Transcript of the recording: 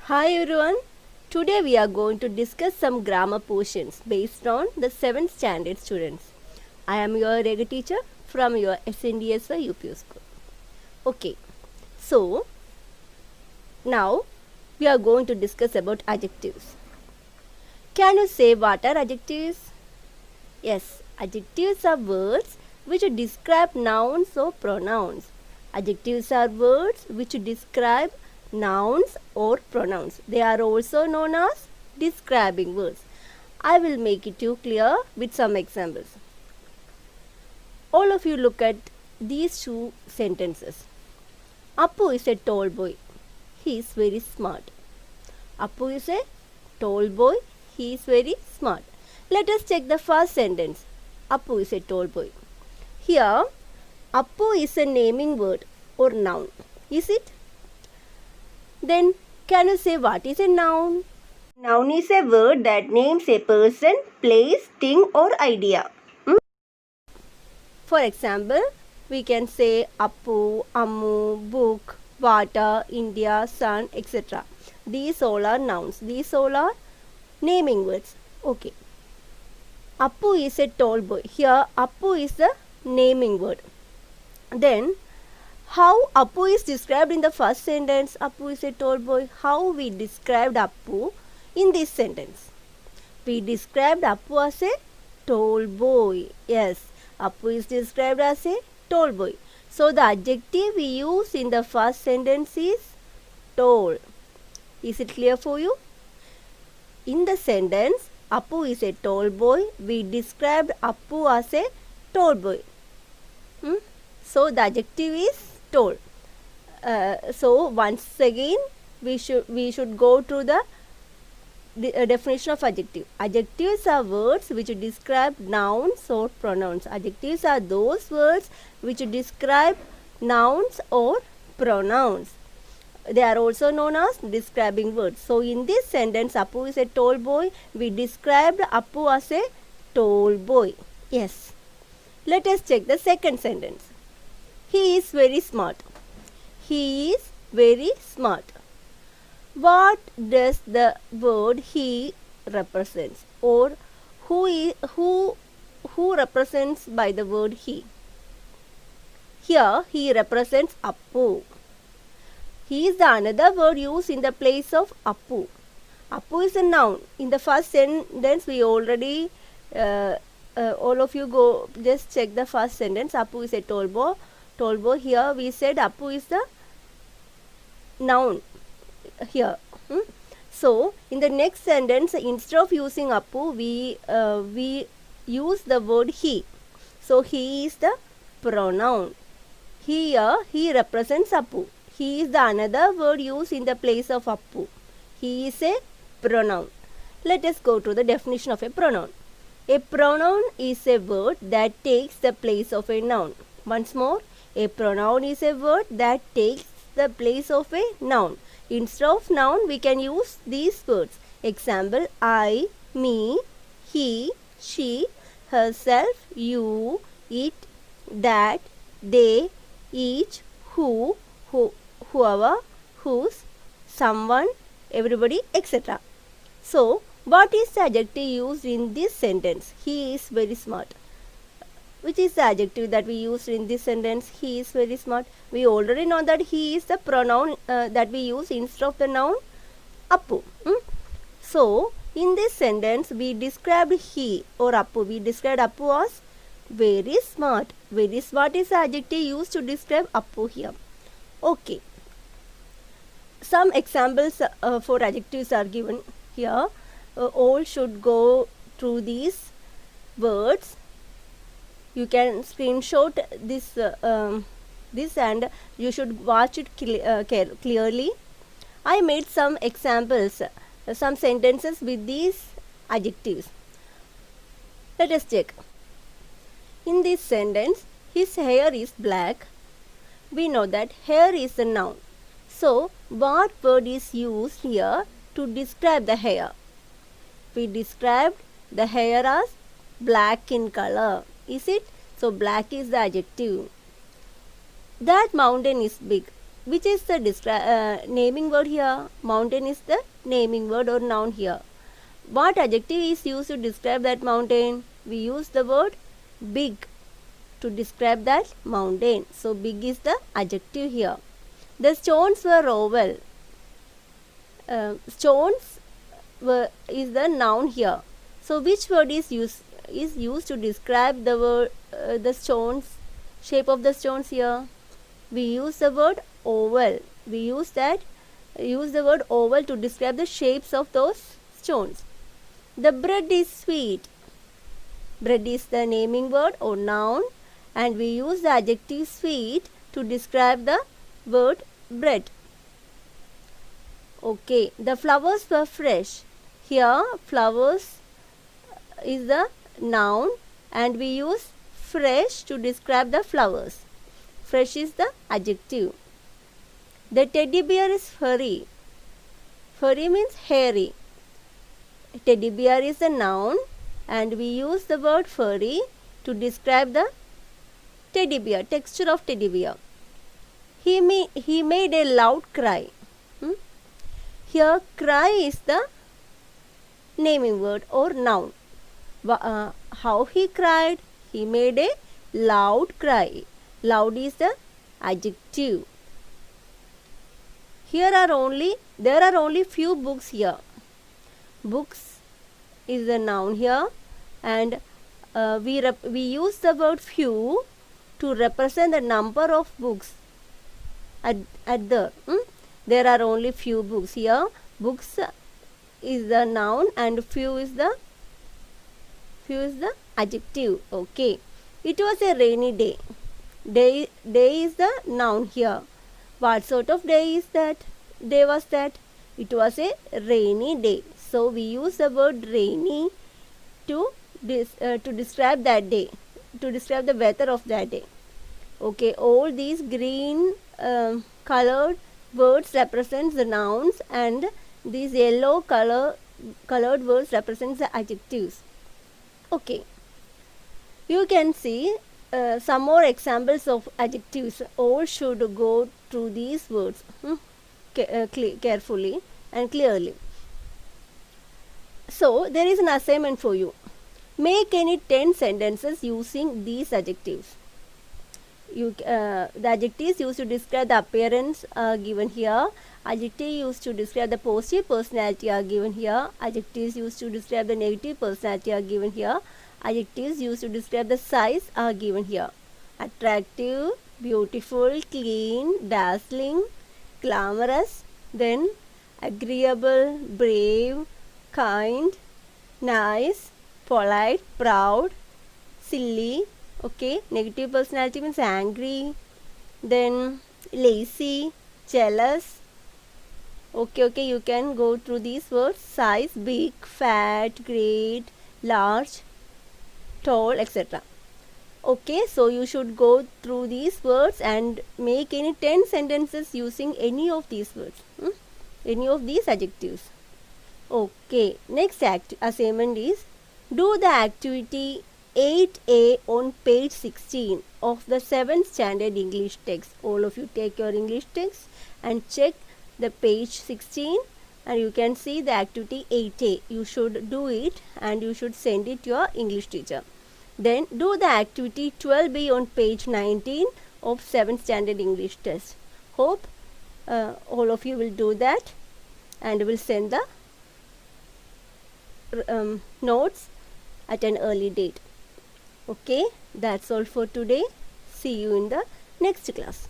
Hi everyone. Today we are going to discuss some grammar portions based on the 7th standard students. I am your regular teacher from your SNDSY UPU school. Okay. So now we are going to discuss about adjectives. Can you say what are adjectives? Yes, adjectives are words which describe nouns or pronouns. Adjectives are words which describe nouns or pronouns. They are also known as describing words. I will make it you clear with some examples. All of you look at these two sentences. Appu is a tall boy. He is very smart. Appu is a tall boy. He is very smart. Let us check the first sentence. Appu is a tall boy. Here, Appu is a naming word or noun. Is it? Then, can you say what is a noun? Noun is a word that names a person, place, thing or idea. For example, we can say Appu, Ammu, book, water, India, sun, etc. These all are nouns. These all are naming words. Okay. Appu is a tall boy. Here, Appu is the naming word. Then, how Appu is described in the first sentence, Appu is a tall boy. How we described Appu in this sentence? We described Appu as a tall boy. Yes, Appu is described as a tall boy. So, the adjective we use in the first sentence is tall. Is it clear for you? In the sentence, Appu is a tall boy, we described Appu as a tall boy. So, the adjective is tall. So, once again, we should go to the definition of adjective. Adjectives are words which describe nouns or pronouns. Adjectives are those words which describe nouns or pronouns. They are also known as describing words. So, in this sentence, Appu is a tall boy. We described Appu as a tall boy. Yes. Let us check the second sentence. He is very smart. He is very smart. What does the word he represents, or who represents by the word he? Here he represents Appu. He is the another word used in the place of Appu. Appu is a noun. In the first sentence we already all of you go just check the first sentence. Appu is a tall boy. Tall boy. Here we said Appu is the noun here. So, in the next sentence, instead of using Appu, we use the word he. So, he is the pronoun. Here, he represents Appu. He is the another word used in the place of Appu. He is a pronoun. Let us go to the definition of a pronoun. A pronoun is a word that takes the place of a noun. Once more, a pronoun is a word that takes the place of a noun. Instead of noun, we can use these words. Example, I, me, he, she, herself, you, it, that, they, each, whoever, whose, someone, everybody, etc. So, what is the adjective used in this sentence? He is very smart. Which is the adjective that we used in this sentence? He is very smart. We already know that he is the pronoun that we use instead of the noun Appu. So, in this sentence, we described he or Appu. We described Appu as very smart. Very smart is the adjective used to describe Appu here. Okay. Some examples for adjectives are given here. All should go through these words. You can screenshot this and you should watch it clearly. I made some examples, some sentences with these adjectives. Let us check. In this sentence, his hair is black. We know that hair is a noun. So, what word is used here to describe the hair? We described the hair as black in color. Is it? So, black is the adjective. That mountain is big. which is the naming word here? Mountain is the naming word or noun here. What adjective is used to describe that mountain? We use the word big to describe that mountain. So big is the adjective here. The stones were oval. Stones is the noun here. So which word is used to describe the word the stones, shape of the stones here? We use the word oval. We use the word oval to describe the shapes of those stones. The bread is sweet. Bread is the naming word or noun, and we use the adjective sweet to describe the word bread. Okay, the flowers were fresh. Here flowers is the noun and we use fresh to describe the flowers. Fresh is the adjective. The teddy bear is furry. Furry means hairy. Teddy bear is a noun and we use the word furry to describe the teddy bear, texture of teddy bear. He made a loud cry. Here cry is the naming word or noun. How he cried? He made a loud cry. Loud is the adjective. There are only few books here. Books is the noun here, and we use the word few to represent the number of books there are only few books here. Books is the noun and few is the adjective. Okay, it was a rainy day. Day is the noun here. What sort of day is that? Day was that? It was a rainy day. So we use the word rainy to describe that day, to describe the weather of that day. Okay, all these green colored words represents the nouns and these yellow colored words represents the adjectives. Okay, you can see some more examples of adjectives. All should go through these words carefully and clearly. So there is an assignment for you. Make any 10 sentences using these adjectives. The adjectives used to describe the appearance are given here. Adjectives used to describe the positive personality are given here. Adjectives used to describe the negative personality are given here. Adjectives used to describe the size are given here. Attractive, beautiful, clean, dazzling, glamorous, then agreeable, brave, kind, nice, polite, proud, silly. Okay, negative personality means angry, then lazy, jealous. Okay, you can go through these words: size, big, fat, great, large, tall, etc. Okay, so you should go through these words and make any 10 sentences using any of these words, any of these adjectives. Okay, next assignment is do the activity 8A on page 16 of the 7th standard English text. All of you take your English text and check the page 16 and you can see the activity 8A. You should do it and you should send it to your English teacher. Then do the activity 12B on page 19 of 7th standard English test. Hope all of you will do that and will send the notes at an early date. Okay, that's all for today. See you in the next class.